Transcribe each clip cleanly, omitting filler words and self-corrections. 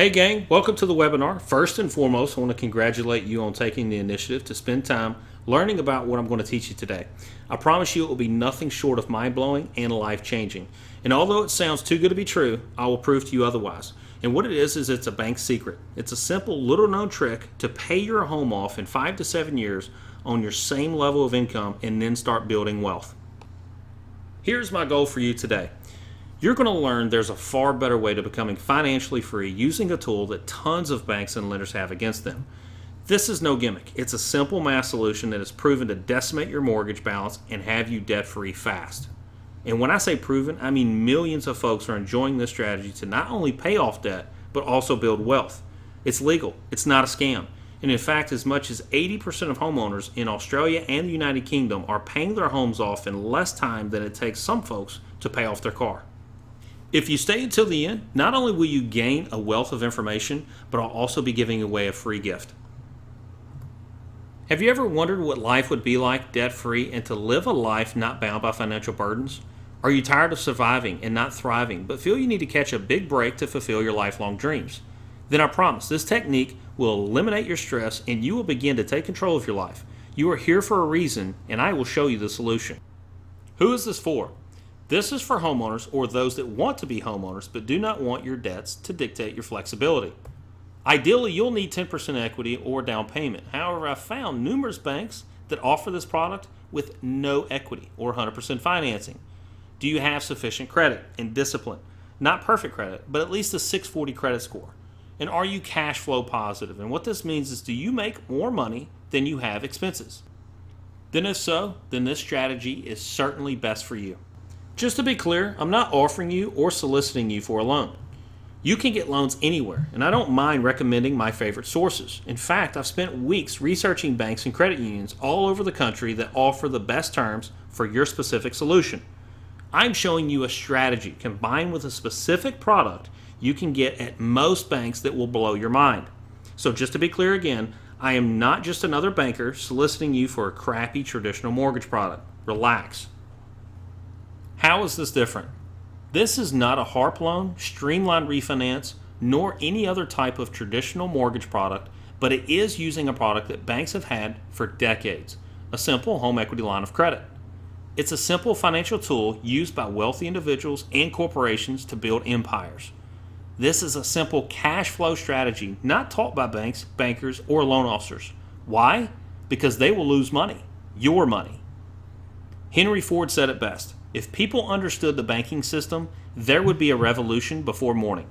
Hey gang, welcome to the webinar. First and foremost, I want to congratulate you on taking the initiative to spend time learning about what I'm going to teach you today. I promise you it will be nothing short of mind-blowing and life-changing. And although it sounds too good to be true, I will prove to you otherwise. And what it is it's a bank secret. It's a simple, little-known trick to pay your home off in 5 to 7 years on your same level of income and then start building wealth. Here's my goal for you today. You're going to learn there's a far better way to becoming financially free using a tool that tons of banks and lenders have against them. This is no gimmick. It's a simple math solution that is proven to decimate your mortgage balance and have you debt-free fast. And when I say proven, I mean millions of folks are enjoying this strategy to not only pay off debt, but also build wealth. It's legal. It's not a scam. And in fact, as much as 80% of homeowners in Australia and the United Kingdom are paying their homes off in less time than it takes some folks to pay off their car. If you stay until the end, not only will you gain a wealth of information, but I'll also be giving away a free gift. Have you ever wondered what life would be like debt-free and to live a life not bound by financial burdens? Are you tired of surviving and not thriving, but feel you need to catch a big break to fulfill your lifelong dreams? Then I promise this technique will eliminate your stress and you will begin to take control of your life. You are here for a reason, and I will show you the solution. Who is this for? This is for homeowners or those that want to be homeowners but do not want your debts to dictate your flexibility. Ideally, you'll need 10% equity or down payment. However, I've found numerous banks that offer this product with no equity or 100% financing. Do you have sufficient credit and discipline? Not perfect credit, but at least a 640 credit score. And are you cash flow positive? And what this means is, do you make more money than you have expenses? Then if so, then this strategy is certainly best for you. Just to be clear, I'm not offering you or soliciting you for a loan. You can get loans anywhere, and I don't mind recommending my favorite sources. In fact, I've spent weeks researching banks and credit unions all over the country that offer the best terms for your specific solution. I'm showing you a strategy combined with a specific product you can get at most banks that will blow your mind. So just to be clear again, I am not just another banker soliciting you for a crappy traditional mortgage product. Relax. How is this different? This is not a HARP loan, Streamline Refinance, nor any other type of traditional mortgage product, but it is using a product that banks have had for decades, a simple home equity line of credit. It's a simple financial tool used by wealthy individuals and corporations to build empires. This is a simple cash flow strategy not taught by banks, bankers, or loan officers. Why? Because they will lose money, your money. Henry Ford said it best. If people understood the banking system, there would be a revolution before morning.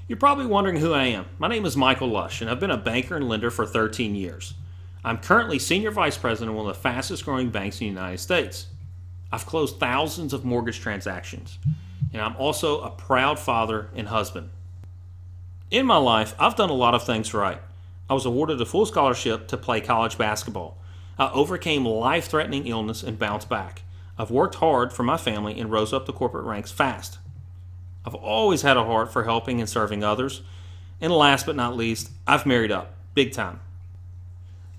You're probably wondering who I am. My name is Michael Lush, and I've been a banker and lender for 13 years. I'm currently Senior Vice President of one of the fastest growing banks in the United States. I've closed thousands of mortgage transactions, and I'm also a proud father and husband. In my life, I've done a lot of things right. I was awarded a full scholarship to play college basketball. I overcame life-threatening illness and bounced back. I've worked hard for my family and rose up the corporate ranks fast. I've always had a heart for helping and serving others. And last but not least, I've married up, big time.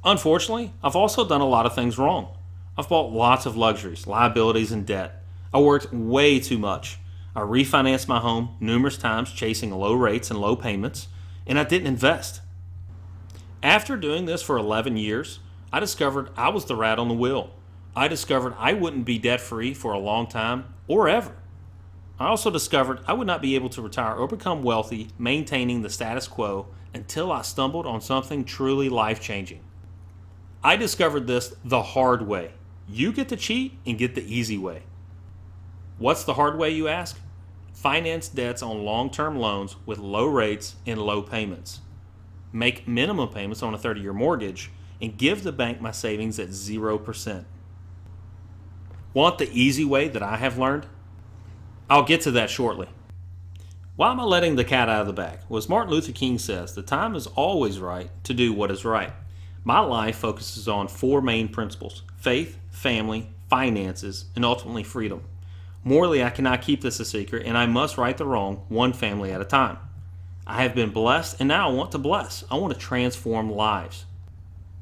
Unfortunately, I've also done a lot of things wrong. I've bought lots of luxuries, liabilities, and debt. I worked way too much. I refinanced my home numerous times chasing low rates and low payments, and I didn't invest. After doing this for 11 years, I discovered I was the rat on the wheel. I discovered I wouldn't be debt-free for a long time or ever. I also discovered I would not be able to retire or become wealthy maintaining the status quo until I stumbled on something truly life-changing. I discovered this the hard way. You get to cheat and get the easy way. What's the hard way, you ask? Finance debts on long-term loans with low rates and low payments. Make minimum payments on a 30-year mortgage and give the bank my savings at 0%. Want the easy way that I have learned? I'll get to that shortly. Why am I letting the cat out of the bag? Well, as Martin Luther King says, the time is always right to do what is right. My life focuses on 4 main principles: faith, family, finances, and ultimately freedom. Morally, I cannot keep this a secret, and I must right the wrong one family at a time. I have been blessed, and now I want to bless. I want to transform lives.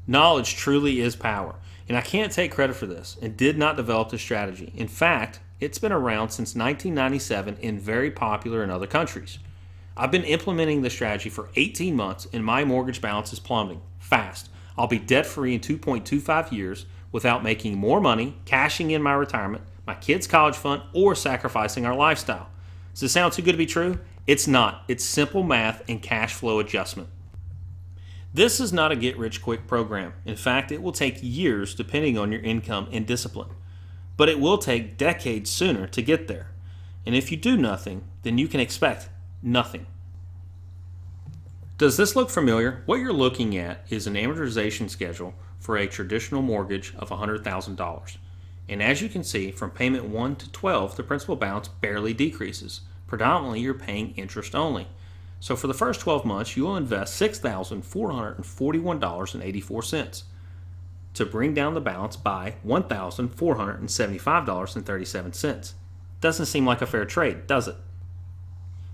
Knowledge truly is power, and I can't take credit for this and did not develop this strategy. In fact, it's been around since 1997 and very popular in other countries. I've been implementing this strategy for 18 months and my mortgage balance is plummeting fast. I'll be debt-free in 2.25 years without making more money, cashing in my retirement, my kids' college fund, or sacrificing our lifestyle. Does this sound too good to be true? It's not. It's simple math and cash flow adjustment. This is not a get-rich-quick program. In fact, it will take years depending on your income and discipline. But it will take decades sooner to get there. And if you do nothing, then you can expect nothing. Does this look familiar? What you're looking at is an amortization schedule for a traditional mortgage of $100,000. And as you can see, from payment 1 to 12, the principal balance barely decreases. Predominantly, you're paying interest only. So for the first 12 months, you will invest $6,441.84 to bring down the balance by $1,475.37. Doesn't seem like a fair trade, does it?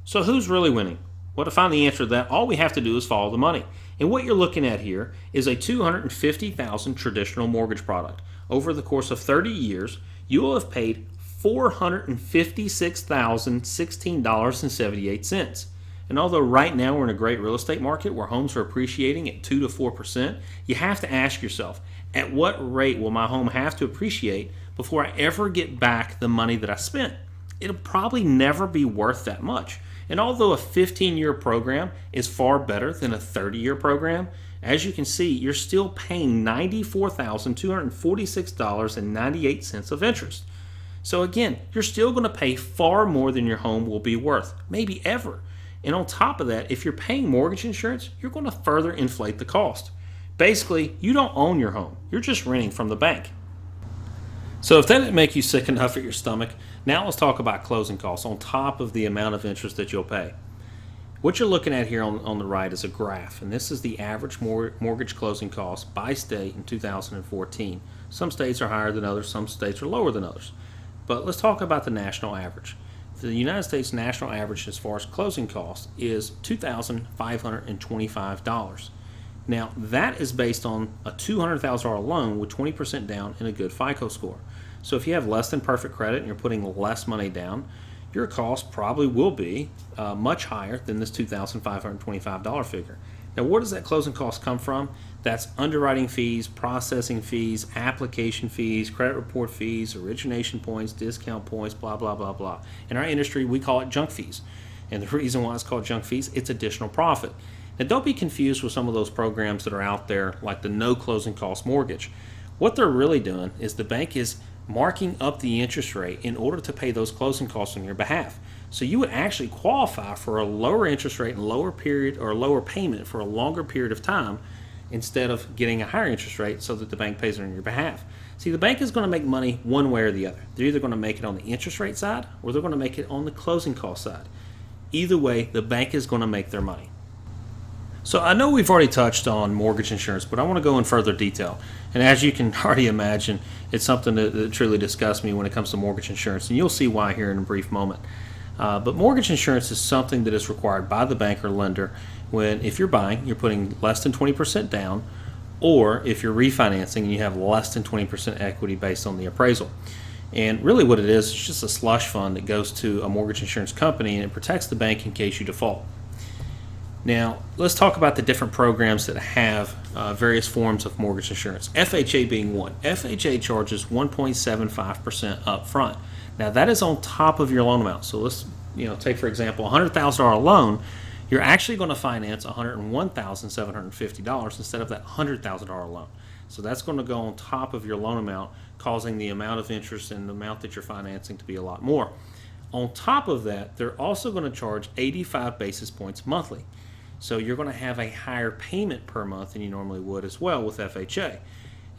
So who's really winning? Well, to find the answer to that, all we have to do is follow the money. And what you're looking at here is a $250,000 traditional mortgage product. Over the course of 30 years, you will have paid $456,016.78. And although right now we're in a great real estate market where homes are appreciating at 2 to 4%, you have to ask yourself, at what rate will my home have to appreciate before I ever get back the money that I spent? It'll probably never be worth that much. And although a 15-year program is far better than a 30-year program, as you can see, you're still paying $94,246.98 of interest. So again, you're still going to pay far more than your home will be worth, maybe ever. And on top of that, if you're paying mortgage insurance, you're going to further inflate the cost. Basically, you don't own your home. You're just renting from the bank. So if that didn't make you sick enough at your stomach, now let's talk about closing costs on top of the amount of interest that you'll pay. What you're looking at here on the right is a graph, and this is the average mortgage closing cost by state in 2014. Some states are higher than others, some states are lower than others. But let's talk about the national average. The United States national average as far as closing costs is $2,525. Now, that is based on a $200,000 loan with 20% down and a good FICO score. So if you have less than perfect credit and you're putting less money down, your cost probably will be much higher than this $2,525 figure. Now, where does that closing cost come from? That's underwriting fees, processing fees, application fees, credit report fees, origination points, discount points, blah, blah, blah, blah. In our industry, we call it junk fees. And the reason why it's called junk fees, it's additional profit. Now, don't be confused with some of those programs that are out there, like the no closing cost mortgage. What they're really doing is the bank is marking up the interest rate in order to pay those closing costs on your behalf. So you would actually qualify for a lower interest rate and lower period or lower payment for a longer period of time instead of getting a higher interest rate so that the bank pays it on your behalf. See, the bank is going to make money one way or the other. They're either going to make it on the interest rate side or they're going to make it on the closing cost side. Either way, the bank is going to make their money. So I know we've already touched on mortgage insurance, but I want to go in further detail. And as you can already imagine, it's something that truly disgusts me when it comes to mortgage insurance, and you'll see why here in a brief moment. But mortgage insurance is something that is required by the bank or lender when, if you're buying, you're putting less than 20% down, or if you're refinancing and you have less than 20% equity based on the appraisal. And really what it is, it's just a slush fund that goes to a mortgage insurance company, and it protects the bank in case you default. Now, let's talk about the different programs that have various forms of mortgage insurance. FHA being one. FHA charges 1.75% up front. Now, that is on top of your loan amount. So let's take, for example, a $100,000 loan. You're actually going to finance $101,750 instead of that $100,000 loan. So that's going to go on top of your loan amount, causing the amount of interest and the amount that you're financing to be a lot more. On top of that, they're also going to charge 85 basis points monthly. So you're going to have a higher payment per month than you normally would as well with FHA.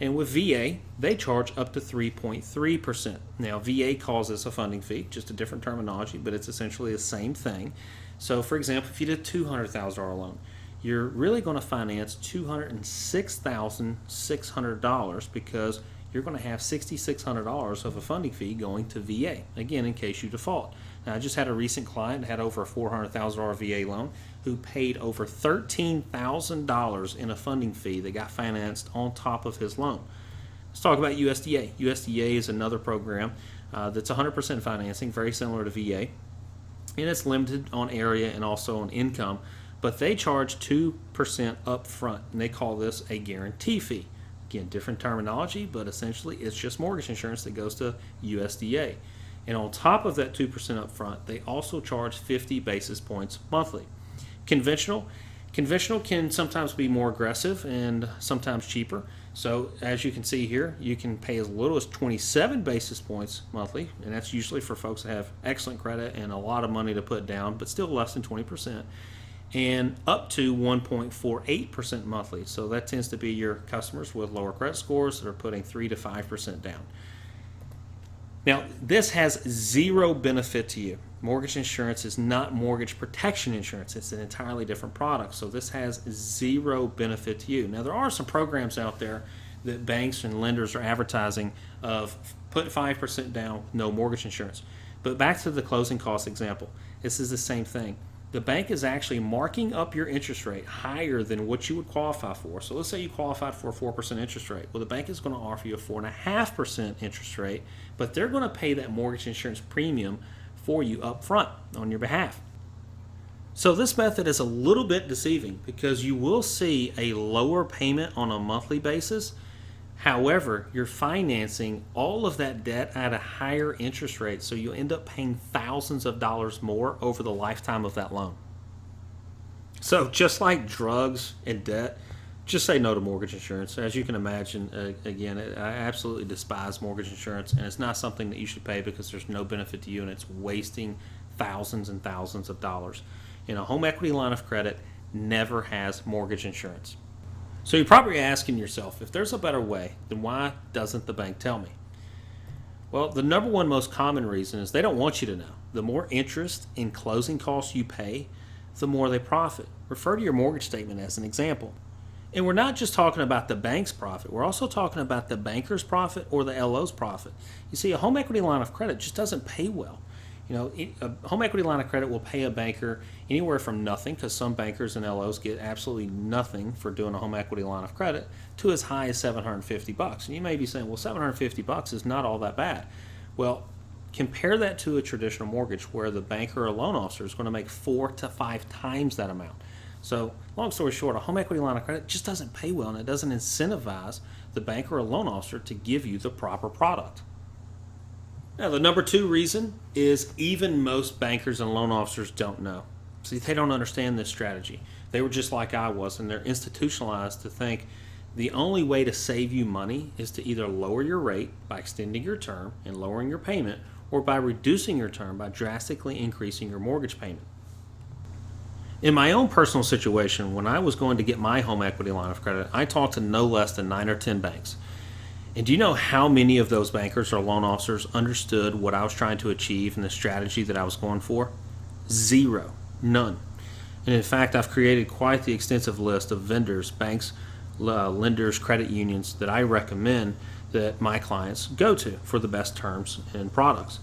And with VA, they charge up to 3.3%. Now, VA calls this a funding fee, just a different terminology, but it's essentially the same thing. So, for example, if you did a $200,000 loan, you're really going to finance $206,600 because you're going to have $6,600 of a funding fee going to VA, again, in case you default. Now, I just had a recent client that had over a $400,000 VA loan who paid over $13,000 in a funding fee that got financed on top of his loan. Let's talk about USDA. USDA is another program that's 100% financing, very similar to VA. and it's limited on area and also on income, but they charge 2% up front, and they call this a guarantee fee. Again, different terminology, but essentially it's just mortgage insurance that goes to USDA. And on top of that 2% up front, they also charge 50 basis points monthly. Conventional can sometimes be more aggressive and sometimes cheaper. So as you can see here, you can pay as little as 27 basis points monthly, and that's usually for folks that have excellent credit and a lot of money to put down, but still less than 20%, and up to 1.48% monthly. So that tends to be your customers with lower credit scores that are putting 3 to 5% down. Now, this has zero benefit to you. Mortgage insurance is not mortgage protection insurance. It's an entirely different product. So this has zero benefit to you. Now, there are some programs out there that banks and lenders are advertising of put 5% down, no mortgage insurance. But back to the closing cost example, this is the same thing. The bank is actually marking up your interest rate higher than what you would qualify for. So let's say you qualified for a 4% interest rate. Well, the bank is going to offer you a 4.5% interest rate, but they're going to pay that mortgage insurance premium for you up front on your behalf. So this method is a little bit deceiving because you will see a lower payment on a monthly basis. However, you're financing all of that debt at a higher interest rate, so you end up paying thousands of dollars more over the lifetime of that loan. So just like drugs and debt, just say no to mortgage insurance. As you can imagine, again, I absolutely despise mortgage insurance, and it's not something that you should pay because there's no benefit to you, and it's wasting thousands and thousands of dollars. A home equity line of credit never has mortgage insurance. So you're probably asking yourself, if there's a better way, then why doesn't the bank tell me? Well, the number one most common reason is they don't want you to know. The more interest and closing costs you pay, the more they profit. Refer to your mortgage statement as an example. And we're not just talking about the bank's profit. We're also talking about the banker's profit or the LO's profit. You see, a home equity line of credit just doesn't pay well. A home equity line of credit will pay a banker anywhere from nothing, because some bankers and LOs get absolutely nothing for doing a home equity line of credit, to as high as $750. And you may be saying, well, $750 is not all that bad. Well, compare that to a traditional mortgage where the banker or loan officer is going to make 4 to 5 times that amount. So long story short, a home equity line of credit just doesn't pay well, and it doesn't incentivize the banker or loan officer to give you the proper product. Now, the number 2 reason is even most bankers and loan officers don't know. See, they don't understand this strategy. They were just like I was, and they're institutionalized to think the only way to save you money is to either lower your rate by extending your term and lowering your payment, or by reducing your term by drastically increasing your mortgage payment. In my own personal situation, when I was going to get my home equity line of credit, I talked to no less than 9 or 10 banks. And do you know how many of those bankers or loan officers understood what I was trying to achieve and the strategy that I was going for? Zero. None. And in fact, I've created quite the extensive list of vendors, banks, lenders, credit unions that I recommend that my clients go to for the best terms and products.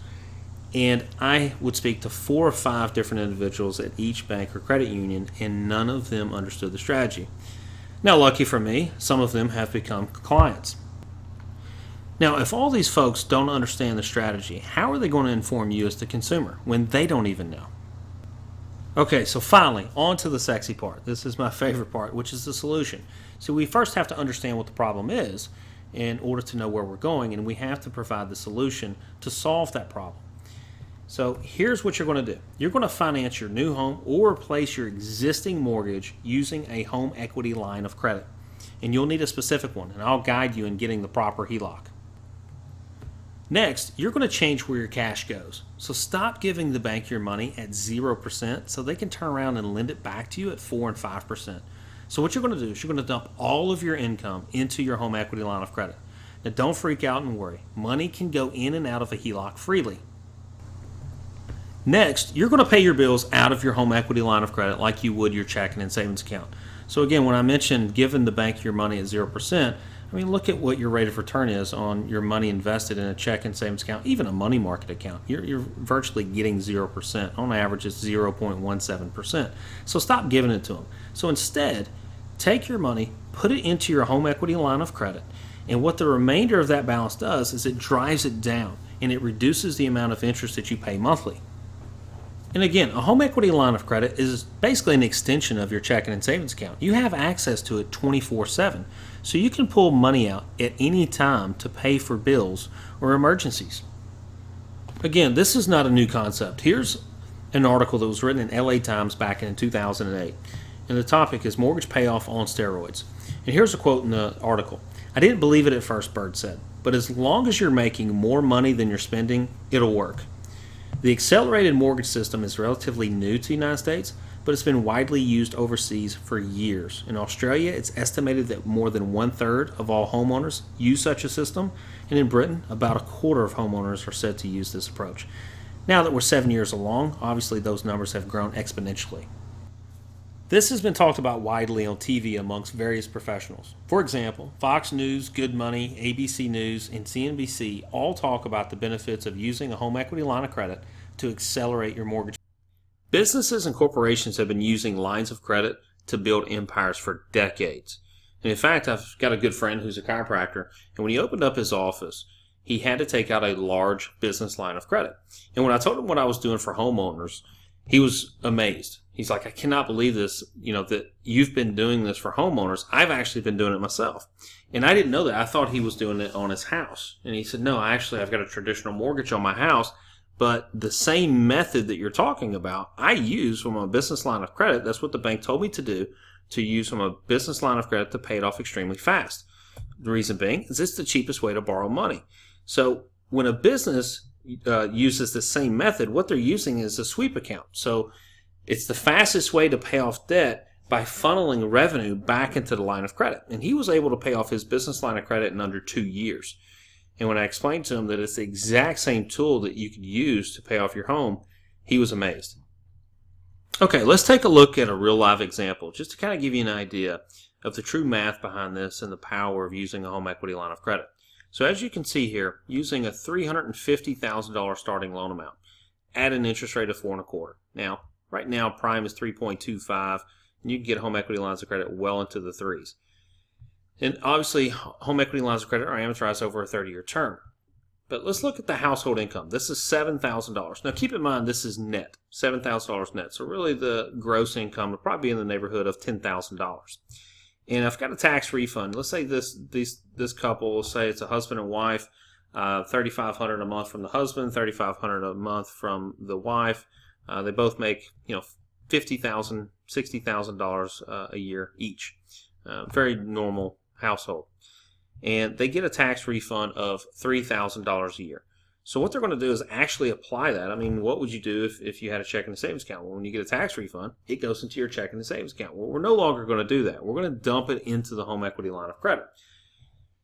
And I would speak to 4 or 5 different individuals at each bank or credit union, and none of them understood the strategy. Now, lucky for me, some of them have become clients. Now, if all these folks don't understand the strategy, how are they going to inform you as the consumer when they don't even know? Okay, so finally, on to the sexy part. This is my favorite part, which is the solution. So we first have to understand what the problem is in order to know where we're going, and we have to provide the solution to solve that problem. So here's what you're going to do. You're going to finance your new home or replace your existing mortgage using a home equity line of credit. And you'll need a specific one, and I'll guide you in getting the proper HELOC. Next, you're going to change where your cash goes. So stop giving the bank your money at 0% so they can turn around and lend it back to you at 4 and 5%. So what you're going to do is you're going to dump all of your income into your home equity line of credit. Now don't freak out and worry. Money can go in and out of a HELOC freely. Next, you're going to pay your bills out of your home equity line of credit like you would your checking and savings account. So again, when I mentioned giving the bank your money at 0%, look at what your rate of return is on your money invested in a checking and savings account, even a money market account. You're virtually getting 0%. On average, it's 0.17%. So stop giving it to them. So instead, take your money, put it into your home equity line of credit, and what the remainder of that balance does is it drives it down, and it reduces the amount of interest that you pay monthly. And again, a home equity line of credit is basically an extension of your checking and savings account. You have access to it 24/7, so you can pull money out at any time to pay for bills or emergencies. Again, this is not a new concept. Here's an article that was written in LA Times back in 2008, and the topic is mortgage payoff on steroids. And here's a quote in the article. "I didn't believe it at first," Bird said, "but as long as you're making more money than you're spending, it'll work." The accelerated mortgage system is relatively new to the United States, but it's been widely used overseas for years. In Australia, it's estimated that more than 1/3 of all homeowners use such a system, and in Britain, about a quarter of homeowners are said to use this approach. Now that we're 7 years along, obviously those numbers have grown exponentially. This has been talked about widely on TV amongst various professionals. For example, Fox News, Good Money, ABC News, and CNBC all talk about the benefits of using a home equity line of credit to accelerate your mortgage. Businesses and corporations have been using lines of credit to build empires for decades. And in fact, I've got a good friend who's a chiropractor, and when he opened up his office, he had to take out a large business line of credit. And when I told him what I was doing for homeowners, he was amazed. He's like, "I cannot believe this, that you've been doing this for homeowners. I've actually been doing it myself." And I didn't know that. I thought he was doing it on his house. And he said, "No, actually, I've got a traditional mortgage on my house, but the same method that you're talking about, I use from a business line of credit. That's what the bank told me to do, to use from a business line of credit to pay it off extremely fast." The reason being is it's the cheapest way to borrow money. So when a business uses the same method, what they're using is a sweep account. So it's the fastest way to pay off debt by funneling revenue back into the line of credit. And he was able to pay off his business line of credit in under 2 years. And when I explained to him that it's the exact same tool that you could use to pay off your home, he was amazed. Okay, let's take a look at a real live example just to kind of give you an idea of the true math behind this and the power of using a home equity line of credit. So as you can see here, using a $350,000 starting loan amount at an interest rate of 4.25. Now, right now, prime is 3.25, and you can get home equity lines of credit well into the threes. And obviously, home equity lines of credit are amortized over a 30-year term. But let's look at the household income. This is $7,000. Now, keep in mind, this is net, $7,000 net. So really, the gross income would probably be in the neighborhood of $10,000. And I've got a tax refund. Let's say this couple, let's say it's a husband and wife, $3,500 a month from the husband, $3,500 a month from the wife. They both make $50,000, $60,000 a year each. Very normal household. And they get a tax refund of $3,000 a year. So what they're going to do is actually apply that. I mean, what would you do if you had a checking and savings account? Well, when you get a tax refund, it goes into your checking and savings account. Well, we're no longer going to do that. We're going to dump it into the home equity line of credit.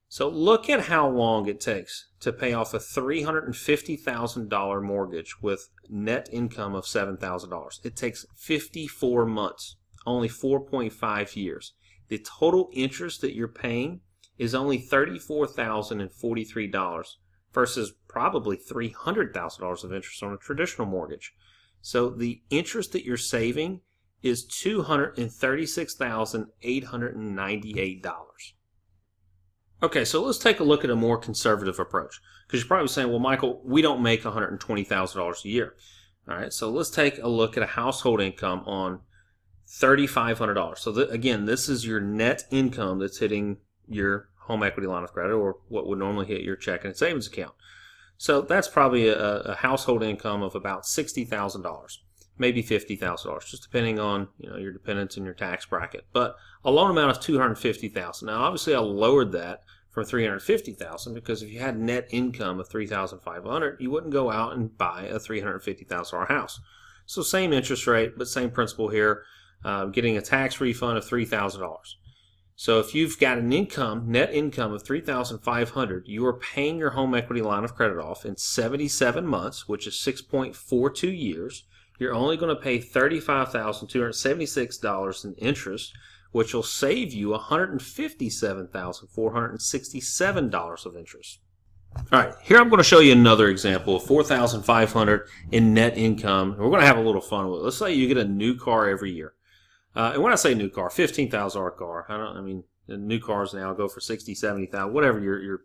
So look at how long it takes to pay off a $350,000 mortgage with net income of $7,000. It takes 54 months, only 4.5 years. The total interest that you're paying is only $34,043 versus probably $300,000 of interest on a traditional mortgage. So the interest that you're saving is $236,898. Okay, so let's take a look at a more conservative approach. Because you're probably saying, well, Michael, we don't make $120,000 a year. All right, so let's take a look at a household income on $3,500. So again, this is your net income that's hitting your home equity line of credit, or what would normally hit your checking and savings account. So that's probably a household income of about $60,000, maybe $50,000, just depending on your dependents and your tax bracket. But a loan amount of $250,000. Now, obviously, I lowered that from $350,000 because if you had net income of $3,500, you wouldn't go out and buy a $350,000 house. So same interest rate, but same principle here. Getting a tax refund of $3,000. So if you've got an net income of $3,500, you are paying your home equity line of credit off in 77 months, which is 6.42 years. You're only going to pay $35,276 in interest, which will save you $157,467 of interest. All right, here I'm going to show you another example of $4,500 in net income. We're going to have a little fun with it. Let's say you get a new car every year. And when I say new car, $15,000 car. The new cars now go for $60,000, $70,000, whatever your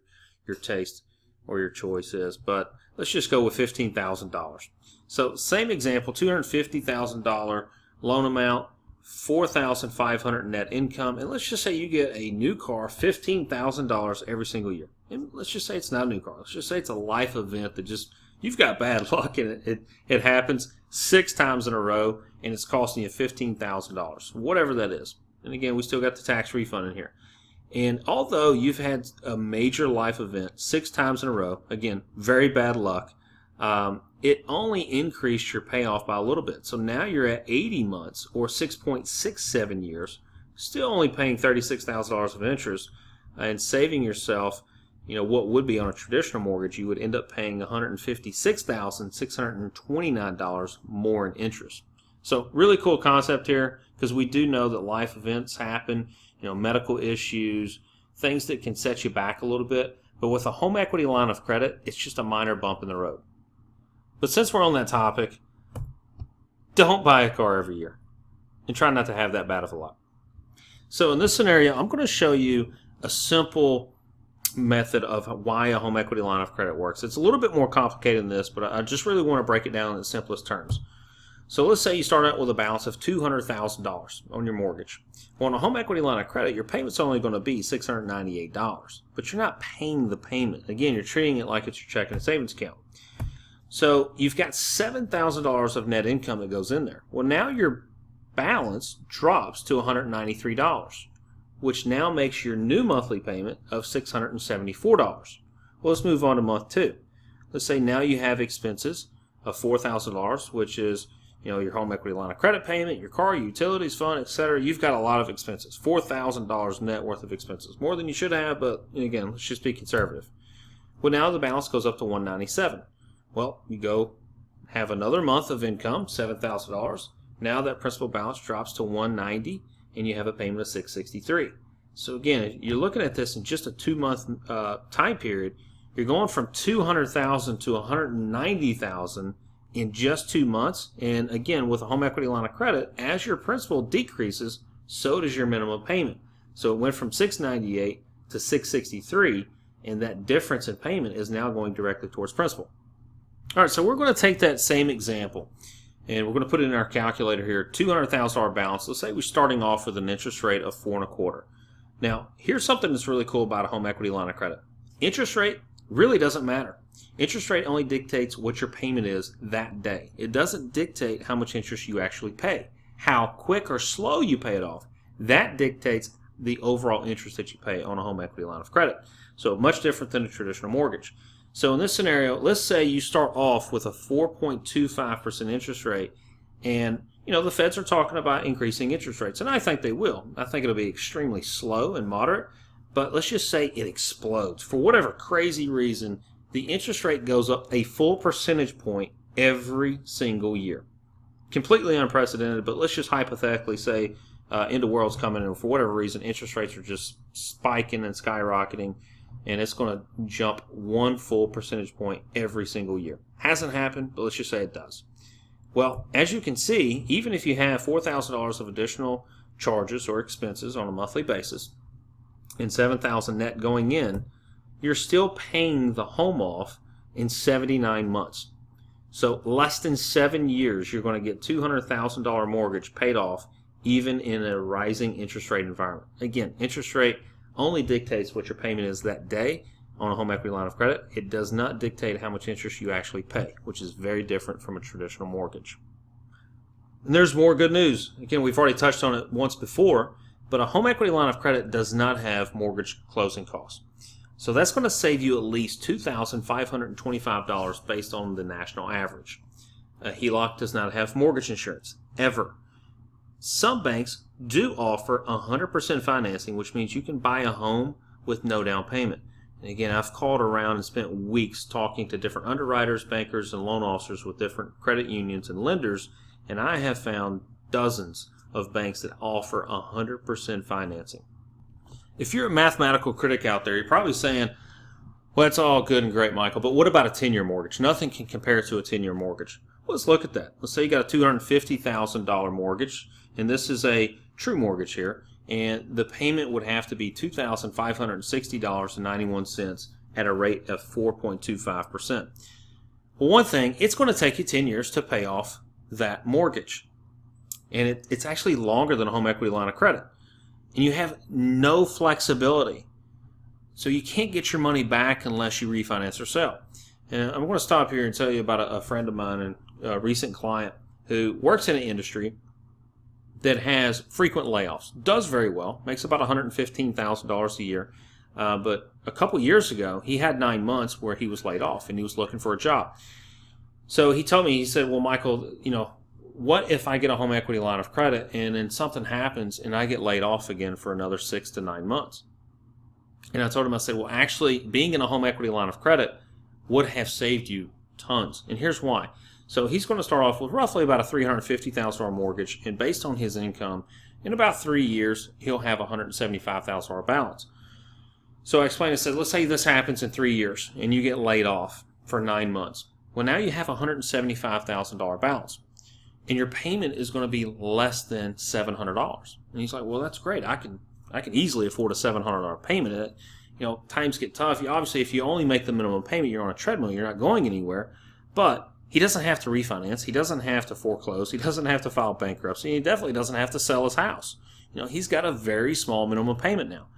taste or your choice is. But let's just go with $15,000. So same example, $250,000 loan amount, $4,500 net income, and let's just say you get a new car, $15,000 every single year. And let's just say it's not a new car. Let's just say it's a life event that just, you've got bad luck and it happens 6 times in a row and it's costing you $15,000, whatever that is. And again, we still got the tax refund in here. And although you've had a major life event 6 times in a row, again, very bad luck, it only increased your payoff by a little bit. So now you're at 80 months or 6.67 years, still only paying $36,000 of interest and saving yourself, what would be on a traditional mortgage, you would end up paying $156,629 more in interest. So really cool concept here, because we do know that life events happen, medical issues, things that can set you back a little bit. But with a home equity line of credit, it's just a minor bump in the road. But since we're on that topic, don't buy a car every year and try not to have that bad of a luck. So in this scenario, I'm going to show you a simple method of why a home equity line of credit works. It's a little bit more complicated than this, but I just really want to break it down in the simplest terms. So let's say you start out with a balance of $200,000 on your mortgage. Well, on a home equity line of credit, your payment's only going to be $698, but you're not paying the payment. Again, you're treating it like it's your checking and savings account. So you've got $7,000 of net income that goes in there. Well, now your balance drops to $193, which now makes your new monthly payment of $674. Well, let's move on to month 2. Let's say now you have expenses of $4,000, which is your home equity line of credit payment, your car, utilities, fund, etc. You've got a lot of expenses, $4,000 net worth of expenses, more than you should have, but again, let's just be conservative. Well, now the balance goes up to $197. Well, you go have another month of income, $7,000. Now that principal balance drops to $190, and you have a payment of $663. So again, you're looking at this in just a 2-month time period. You're going from $200,000 to $190,000 in just 2 months. And again, with a home equity line of credit, as your principal decreases, so does your minimum payment. So it went from $698 to $663, and that difference in payment is now going directly towards principal. All right, so we're going to take that same example, and we're going to put it in our calculator here. $200,000 balance. Let's say we're starting off with an interest rate of 4.25. Now, here's something that's really cool about a home equity line of credit. Interest rate really doesn't matter. Interest rate only dictates what your payment is that day. It doesn't dictate how much interest you actually pay. How quick or slow you pay it off, that dictates the overall interest that you pay on a home equity line of credit. So much different than a traditional mortgage. So in this scenario, let's say you start off with a 4.25% interest rate, and the feds are talking about increasing interest rates, and I think they will. I think it'll be extremely slow and moderate, but let's just say it explodes. For whatever crazy reason, the interest rate goes up a full percentage point every single year. Completely unprecedented, but let's just hypothetically say end of world's coming, and for whatever reason, interest rates are just spiking and skyrocketing, and it's going to jump 1 full percentage point every single year. Hasn't happened, but let's just say it does. Well, as you can see, even if you have $4,000 of additional charges or expenses on a monthly basis and $7,000 net going in, you're still paying the home off in 79 months. So less than 7 years, you're going to get $200,000 mortgage paid off, even in a rising interest rate environment. Again, interest rate only dictates what your payment is that day on a home equity line of credit. It does not dictate how much interest you actually pay, which is very different from a traditional mortgage. And there's more good news. Again, we've already touched on it once before, but a home equity line of credit does not have mortgage closing costs. So that's going to save you at least $2,525 based on the national average. A HELOC does not have mortgage insurance, ever. Some banks do offer 100% financing, which means you can buy a home with no down payment. And again, I've called around and spent weeks talking to different underwriters, bankers, and loan officers with different credit unions and lenders, and I have found dozens of banks that offer 100% financing. If you're a mathematical critic out there, you're probably saying, well, that's all good and great, Michael, but what about a 10-year mortgage? Nothing can compare to a 10-year mortgage. Well, let's look at that. Let's say you got a $250,000 mortgage, and this is a true mortgage here, and the payment would have to be $2,560.91 at a rate of 4.25%. Well, one thing, it's going to take you 10 years to pay off that mortgage. And it's actually longer than a home equity line of credit. And you have no flexibility. So you can't get your money back unless you refinance or sell. And I'm going to stop here and tell you about a friend of mine and a recent client who works in an industry that has frequent layoffs, does very well, makes about $115,000 a year. But a couple years ago, he had 9 months where he was laid off and he was looking for a job. So he told me, he said, well, Michael, what if I get a home equity line of credit and then something happens and I get laid off again for another 6 to 9 months? And I told him, I said, well, actually, being in a home equity line of credit would have saved you tons. And here's why. So he's going to start off with roughly about a $350,000 mortgage, and based on his income, in about 3 years, he'll have a $175,000 balance. So I explained, I said, let's say this happens in 3 years, and you get laid off for 9 months. Well, now you have a $175,000 balance, and your payment is going to be less than $700. And he's like, well, that's great. I can easily afford a $700 payment. Times get tough. Obviously, if you only make the minimum payment, you're on a treadmill. You're not going anywhere. But he doesn't have to refinance. He doesn't have to foreclose. He doesn't have to file bankruptcy. He definitely doesn't have to sell his house. He's got a very small minimum payment now.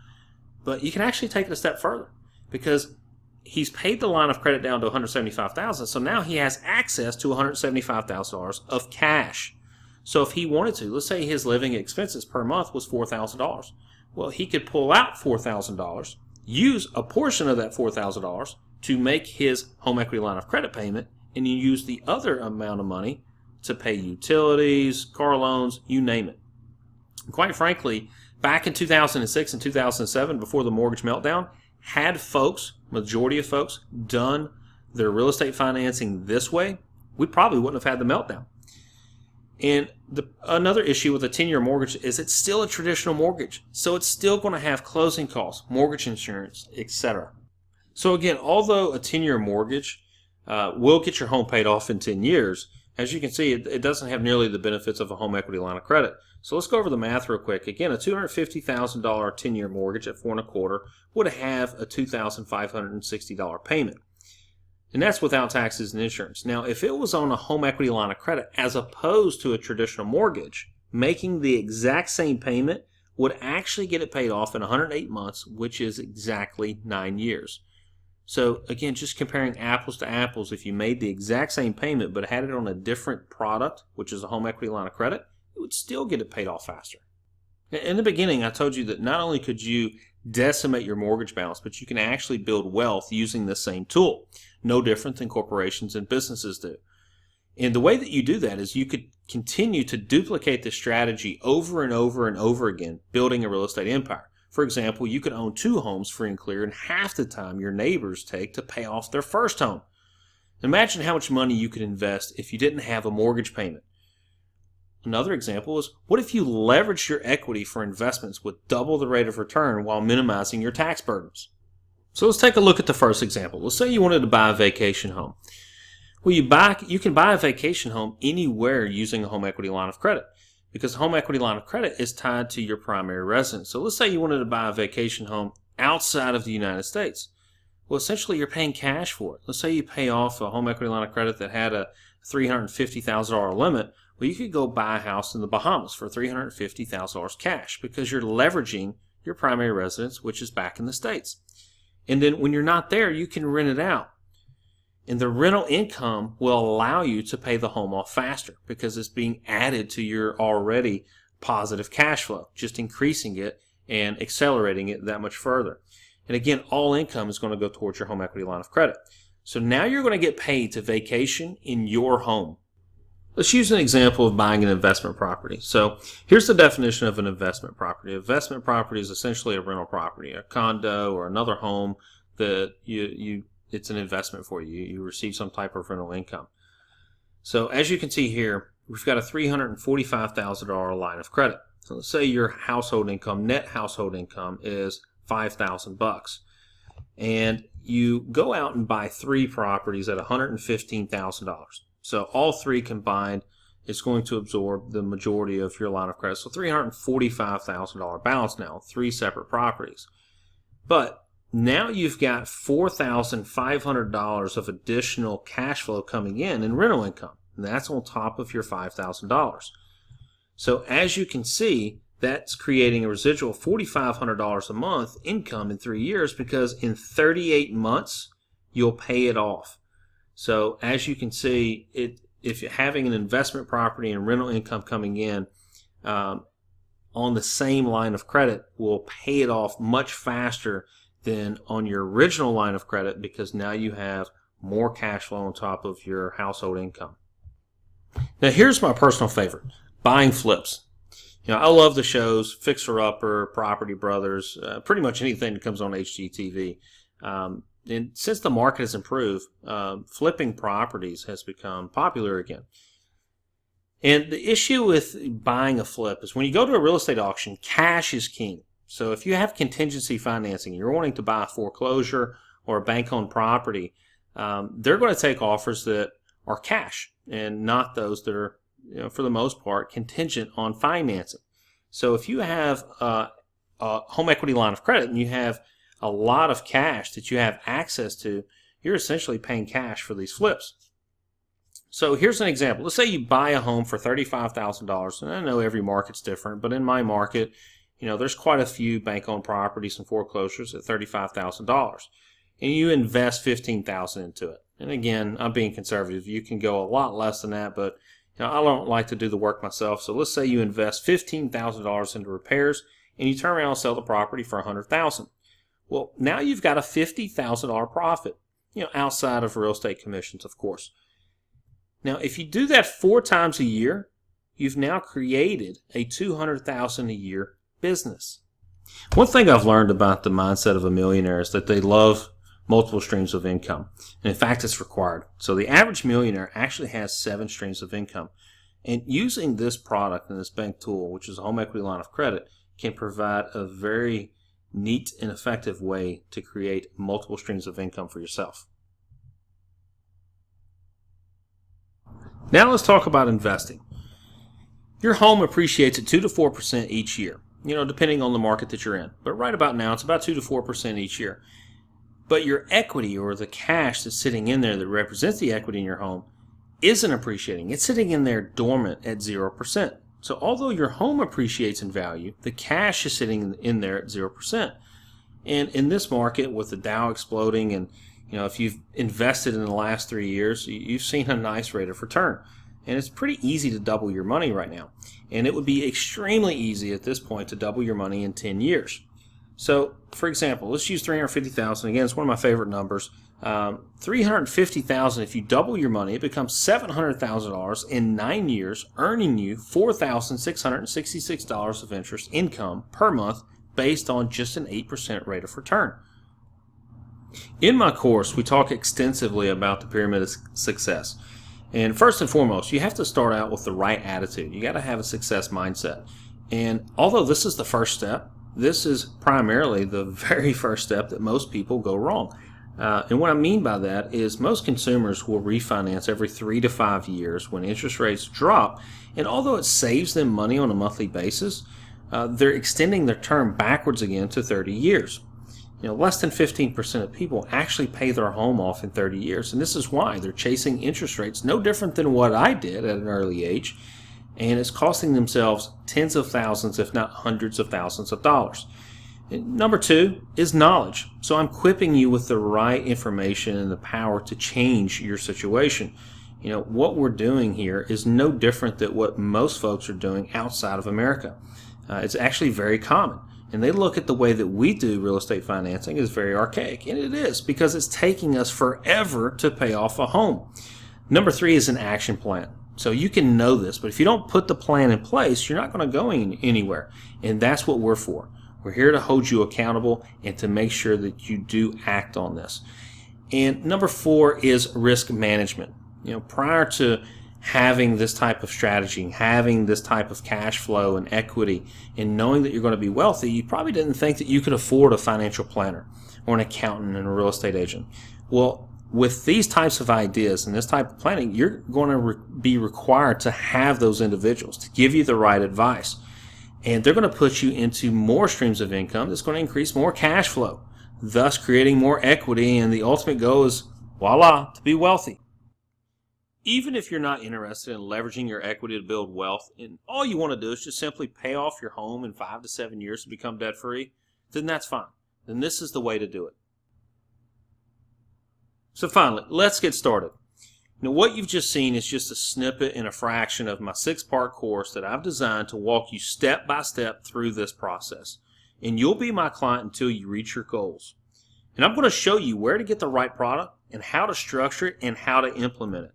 But you can actually take it a step further because he's paid the line of credit down to $175,000. So now he has access to $175,000 of cash. So if he wanted to, let's say his living expenses per month was $4,000. Well, he could pull out $4,000, use a portion of that $4,000 to make his home equity line of credit payment, and you use the other amount of money to pay utilities, car loans, you name it. And quite frankly, back in 2006 and 2007, before the mortgage meltdown, had majority of folks, done their real estate financing this way, we probably wouldn't have had the meltdown. And another issue with a 10-year mortgage is it's still a traditional mortgage. So it's still going to have closing costs, mortgage insurance, etc. So again, although a 10-year mortgage will get your home paid off in 10 years, as you can see, it doesn't have nearly the benefits of a home equity line of credit. So let's go over the math real quick. Again, a $250,000 10-year mortgage at 4.25 would have a $2,560 payment. And that's without taxes and insurance. Now, if it was on a home equity line of credit as opposed to a traditional mortgage, making the exact same payment would actually get it paid off in 108 months, which is exactly 9 years. So again, just comparing apples to apples, if you made the exact same payment but had it on a different product, which is a home equity line of credit, it would still get it paid off faster. In the beginning, I told you that not only could you decimate your mortgage balance, but you can actually build wealth using the same tool. No different than corporations and businesses do. And the way that you do that is you could continue to duplicate this strategy over and over and over again, building a real estate empire. For example, you could own 2 homes free and clear in half the time your neighbors take to pay off their first home. Imagine how much money you could invest if you didn't have a mortgage payment. Another example is, what if you leveraged your equity for investments with double the rate of return while minimizing your tax burdens? So let's take a look at the first example. Let's say you wanted to buy a vacation home. Well, you can buy a vacation home anywhere using a home equity line of credit because a home equity line of credit is tied to your primary residence. So let's say you wanted to buy a vacation home outside of the United States. Well, essentially you're paying cash for it. Let's say you pay off a home equity line of credit that had a $350,000 limit. Well, you could go buy a house in the Bahamas for $350,000 cash because you're leveraging your primary residence, which is back in the States. And then when you're not there, you can rent it out. And the rental income will allow you to pay the home off faster because it's being added to your already positive cash flow, just increasing it and accelerating it that much further. And again, all income is going to go towards your home equity line of credit. So now you're going to get paid to vacation in your home. Let's use an example of buying an investment property. So here's the definition of an investment property. Investment property is essentially a rental property, a condo or another home that it's an investment for you. You receive some type of rental income. So as you can see here, we've got a $345,000 line of credit. So let's say your household income, net household income is $5,000. And you go out and buy 3 properties at $115,000. So all 3 combined is going to absorb the majority of your line of credit. So $345,000 balance now, 3 separate properties. But Now you've got $4,500 of additional cash flow coming in rental income. And that's on top of your $5,000. So as you can see, that's creating a residual $4,500 a month income in 3 years, because in 38 months, you'll pay it off. So as you can see, if you're having an investment property and rental income coming in on the same line of credit will pay it off much faster than on your original line of credit, because now you have more cash flow on top of your household income. Now here's my personal favorite, buying flips. I love the shows, Fixer Upper, Property Brothers, pretty much anything that comes on HGTV. And since the market has improved, flipping properties has become popular again. And the issue with buying a flip is when you go to a real estate auction, cash is king. So if you have contingency financing, you're wanting to buy a foreclosure or a bank-owned property, they're going to take offers that are cash and not those that are, for the most part, contingent on financing. So if you have a home equity line of credit and you have a lot of cash that you have access to, you're essentially paying cash for these flips. So here's an example. Let's say you buy a home for $35,000, and I know every market's different, but in my market, there's quite a few bank-owned properties and foreclosures at $35,000, and you invest $15,000 into it. And again, I'm being conservative. You can go a lot less than that, but I don't like to do the work myself. So let's say you invest $15,000 into repairs, and you turn around and sell the property for $100,000. Well, now you've got a $50,000 profit, outside of real estate commissions, of course. Now, if you do that 4 times a year, you've now created a $200,000 a year business. One thing I've learned about the mindset of a millionaire is that they love multiple streams of income. And in fact, it's required. So the average millionaire actually has 7 streams of income. And using this product and this bank tool, which is a home equity line of credit, can provide a very neat and effective way to create multiple streams of income for yourself. Now let's talk about investing. Your home appreciates at 2 to 4% each year, depending on the market that you're in. But right about now, it's about 2 to 4% each year. But your equity, or the cash that's sitting in there that represents the equity in your home, isn't appreciating. It's sitting in there dormant at 0%. So although your home appreciates in value, the cash is sitting in there at 0%. And in this market, with the Dow exploding, and if you've invested in the last 3 years, you've seen a nice rate of return. And it's pretty easy to double your money right now. And it would be extremely easy at this point to double your money in 10 years. So, for example, let's use $350,000. Again, it's one of my favorite numbers. $350,000, if you double your money, it becomes $700,000 in 9 years, earning you $4,666 of interest income per month based on just an 8% rate of return. In my course, we talk extensively about the pyramid of success. And first and foremost, you have to start out with the right attitude. You got to have a success mindset. And although this is the first step, this is primarily the very first step that most people go wrong. And what I mean by that is most consumers will refinance every 3 to 5 years when interest rates drop. And although it saves them money on a monthly basis, they're extending their term backwards again to 30 years. Less than 15% of people actually pay their home off in 30 years. And this is why they're chasing interest rates no different than what I did at an early age. And it's costing themselves tens of thousands, if not hundreds of thousands of dollars. And number 2 is knowledge. So I'm equipping you with the right information and the power to change your situation. What we're doing here is no different than what most folks are doing outside of America. It's actually very common. And they look at the way that we do real estate financing as very archaic. And it is, because it's taking us forever to pay off a home. Number 3 is an action plan. So you can know this, but if you don't put the plan in place, you're not going to go anywhere. And that's what we're for. We're here to hold you accountable and to make sure that you do act on this. And number 4 is risk management. Prior to having this type of strategy, having this type of cash flow and equity, and knowing that you're going to be wealthy, you probably didn't think that you could afford a financial planner or an accountant and a real estate agent. Well, with these types of ideas and this type of planning, you're going to be required to have those individuals to give you the right advice. And they're going to put you into more streams of income that's going to increase more cash flow. thus creating more equity, and the ultimate goal is, voila, to be wealthy. Even if you're not interested in leveraging your equity to build wealth, and all you want to do is just simply pay off your home in 5 to 7 years to become debt-free, then that's fine. Then this is the way to do it. So finally, let's get started. Now, what you've just seen is just a snippet and a fraction of my 6-part course that I've designed to walk you step by step through this process. And you'll be my client until you reach your goals. And I'm going to show you where to get the right product and how to structure it and how to implement it.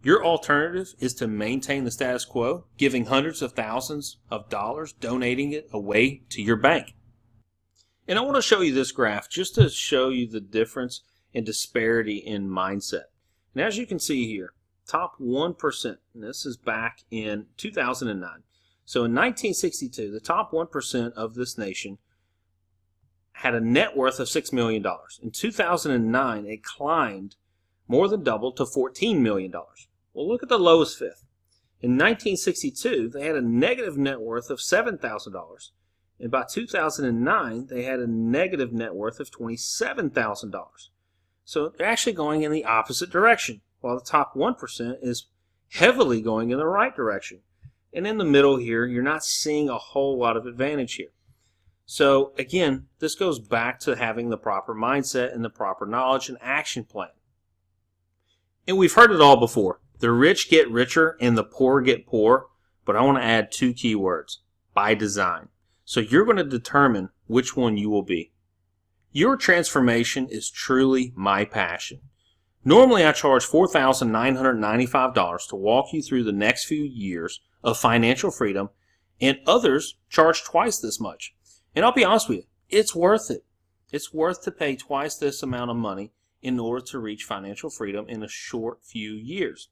Your alternative is to maintain the status quo, giving hundreds of thousands of dollars, donating it away to your bank. And I want to show you this graph just to show you the difference and disparity in mindset. And as you can see here, top 1%, and this is back in 2009. So in 1962, the top 1% of this nation had a net worth of $6 million. In 2009, it climbed more than doubled to $14 million. Well, look at the lowest fifth. In 1962, they had a negative net worth of $7,000. And by 2009, they had a negative net worth of $27,000. So they're actually going in the opposite direction, while the top 1% is heavily going in the right direction. And in the middle here, you're not seeing a whole lot of advantage here. So again, this goes back to having the proper mindset and the proper knowledge and action plan. And we've heard it all before. The rich get richer and the poor get poor, but I want to add 2 key words: by design. So you're going to determine which one you will be. Your transformation is truly my passion. Normally I charge $4,995 to walk you through the next few years of financial freedom, and others charge twice this much. And I'll be honest with you, it's worth it. It's worth to pay twice this amount of money in order to reach financial freedom in a short few years.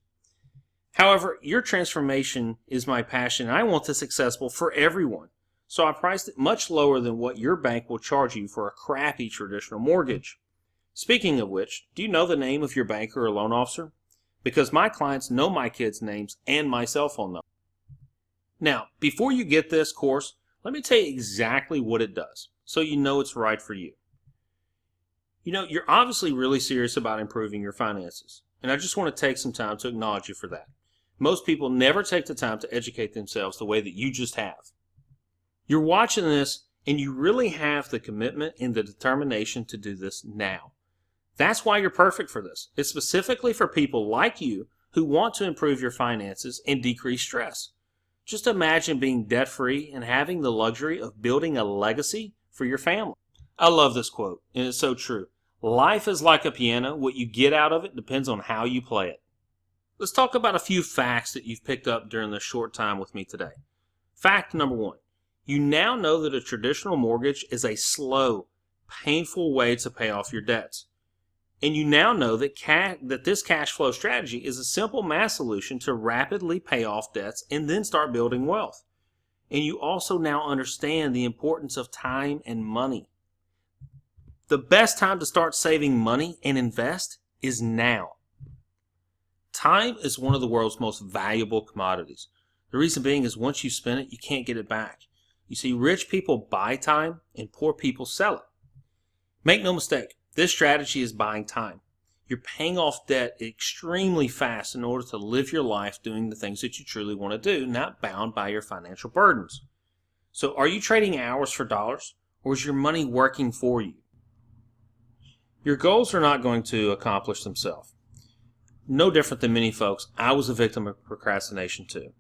However, your transformation is my passion, and I want this accessible for everyone. So I priced it much lower than what your bank will charge you for a crappy traditional mortgage. Speaking of which, do you know the name of your banker or loan officer? Because my clients know my kids' names and my cell phone number. Now, before you get this course, let me tell you exactly what it does, so you know it's right for you. You know, you're obviously really serious about improving your finances, and I just want to take some time to acknowledge you for that. Most people never take the time to educate themselves the way that you just have. You're watching this, and you really have the commitment and the determination to do this now. That's why you're perfect for this. It's specifically for people like you who want to improve your finances and decrease stress. Just imagine being debt-free and having the luxury of building a legacy for your family. I love this quote, and it's so true. Life is like a piano. What you get out of it depends on how you play it. Let's talk about a few facts that you've picked up during this short time with me today. Fact number 1. You now know that a traditional mortgage is a slow, painful way to pay off your debts. And you now know that this cash flow strategy is a simple math solution to rapidly pay off debts and then start building wealth. And you also now understand the importance of time and money. The best time to start saving money and invest is now. Time is one of the world's most valuable commodities. The reason being is once you spend it, you can't get it back. You see, rich people buy time and poor people sell it. Make no mistake, this strategy is buying time. You're paying off debt extremely fast in order to live your life doing the things that you truly want to do, not bound by your financial burdens. So are you trading hours for dollars, or is your money working for you? Your goals are not going to accomplish themselves. No different than many folks, I was a victim of procrastination too.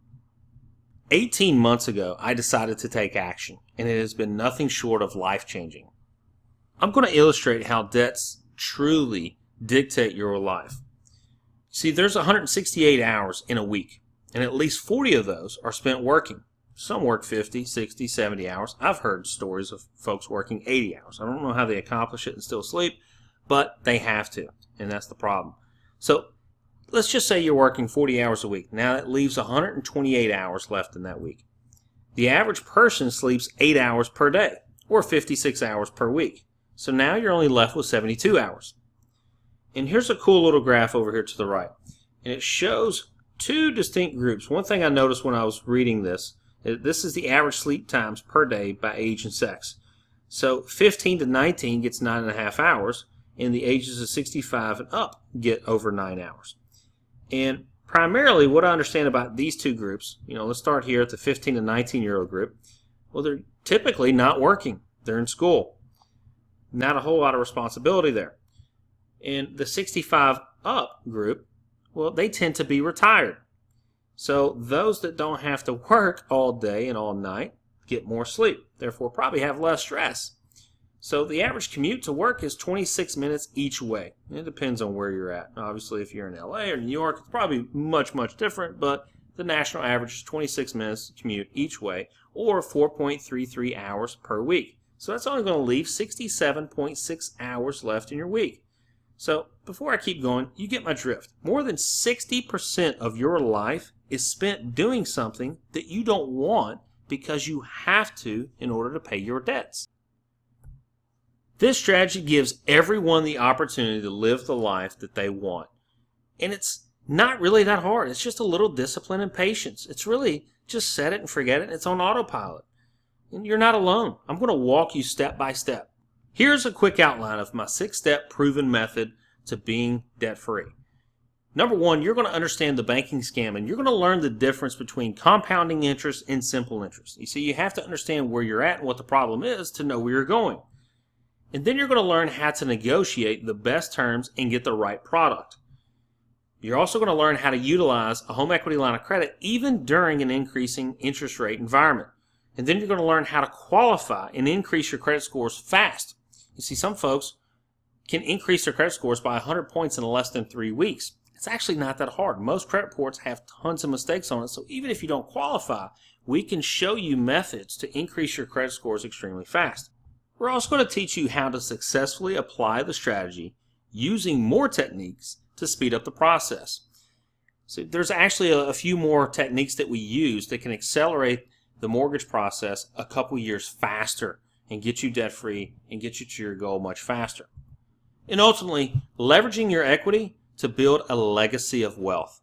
18 months ago, I decided to take action, and it has been nothing short of life-changing. I'm going to illustrate how debts truly dictate your life. See, there's 168 hours in a week, and at least 40 of those are spent working. Some work 50, 60, 70 hours. I've heard stories of folks working 80 hours. I don't know how they accomplish it and still sleep, but they have to, and that's the problem. So let's just say you're working 40 hours a week. Now that leaves 128 hours left in that week. The average person sleeps 8 hours per day, or 56 hours per week. So now you're only left with 72 hours. And here's a cool little graph over here to the right. And it shows 2 distinct groups. One thing I noticed when I was reading this is the average sleep times per day by age and sex. So 15 to 19 gets 9.5 hours, and the ages of 65 and up get over 9 hours. And primarily what I understand about these two groups, let's start here at the 15 to 19-year-old group. Well, they're typically not working. They're in school. Not a whole lot of responsibility there. And the 65 up group, well, they tend to be retired. So those that don't have to work all day and all night get more sleep, therefore probably have less stress. So the average commute to work is 26 minutes each way. It depends on where you're at. Obviously, if you're in LA or New York, it's probably much, much different, but the national average is 26 minutes commute each way, or 4.33 hours per week. So that's only going to leave 67.6 hours left in your week. So before I keep going, you get my drift. More than 60% of your life is spent doing something that you don't want because you have to in order to pay your debts. This strategy gives everyone the opportunity to live the life that they want. And it's not really that hard. It's just a little discipline and patience. It's really just set it and forget it. It's on autopilot. And you're not alone. I'm going to walk you step by step. Here's a quick outline of my 6-step proven method to being debt-free. Number 1, you're going to understand the banking scam, and you're going to learn the difference between compounding interest and simple interest. You see, you have to understand where you're at and what the problem is to know where you're going. And then you're going to learn how to negotiate the best terms and get the right product. You're also going to learn how to utilize a home equity line of credit even during an increasing interest rate environment. And then you're going to learn how to qualify and increase your credit scores fast. You see, some folks can increase their credit scores by 100 points in less than 3 weeks. It's actually not that hard. Most credit reports have tons of mistakes on it, so even if you don't qualify, we can show you methods to increase your credit scores extremely fast. We're also going to teach you how to successfully apply the strategy using more techniques to speed up the process. So there's actually a few more techniques that we use that can accelerate the mortgage process a couple years faster and get you debt-free and get you to your goal much faster. And ultimately, leveraging your equity to build a legacy of wealth.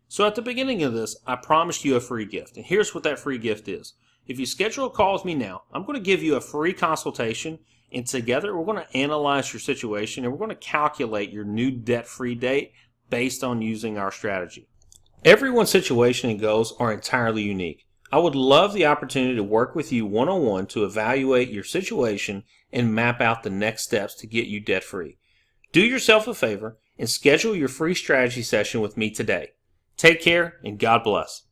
So at the beginning of this, I promised you a free gift, and here's what that free gift is. If you schedule a call with me now, I'm going to give you a free consultation, and together we're going to analyze your situation and we're going to calculate your new debt-free date based on using our strategy. Everyone's situation and goals are entirely unique. I would love the opportunity to work with you one-on-one to evaluate your situation and map out the next steps to get you debt-free. Do yourself a favor and schedule your free strategy session with me today. Take care and God bless.